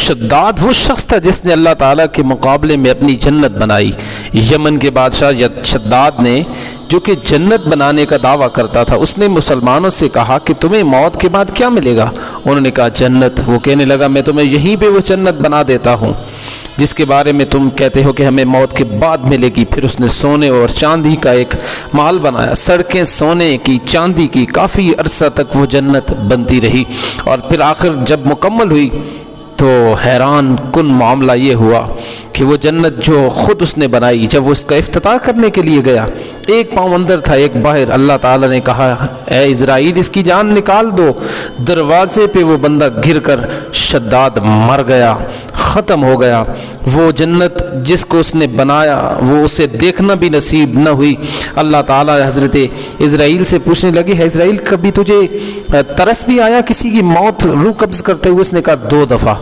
شداد وہ شخص تھا جس نے اللہ تعالیٰ کے مقابلے میں اپنی جنت بنائی۔ یمن کے بادشاہ شداد نے جو کہ جنت بنانے کا دعویٰ کرتا تھا، اس نے مسلمانوں سے کہا کہ تمہیں موت کے بعد کیا ملے گا؟ انہوں نے کہا جنت۔ وہ کہنے لگا میں تمہیں یہیں پہ وہ جنت بنا دیتا ہوں جس کے بارے میں تم کہتے ہو کہ ہمیں موت کے بعد ملے گی۔ پھر اس نے سونے اور چاندی کا ایک محل بنایا، سڑکیں سونے کی چاندی کی، کافی عرصہ تک وہ جنت بنتی رہی، اور پھر آخر جب مکمل ہوئی تو حیران کن معاملہ یہ ہوا کہ وہ جنت جو خود اس نے بنائی، جب وہ اس کا افتتاح کرنے کے لیے گیا، ایک پاؤں اندر تھا ایک باہر۔ اللہ تعالیٰ نے کہا اے اسرائیل اس کی جان نکال دو۔ دروازے پہ وہ بندہ گر کر شداد مر گیا، ختم ہو گیا۔ وہ جنت جس کو اس نے بنایا وہ اسے دیکھنا بھی نصیب نہ ہوئی۔ اللہ تعالیٰ حضرت اسرائیل سے پوچھنے لگے ہے اسرائیل کبھی تجھے ترس بھی آیا کسی کی موت روح قبض کرتے ہوئے؟ اس نے کہا 2 دفعہ۔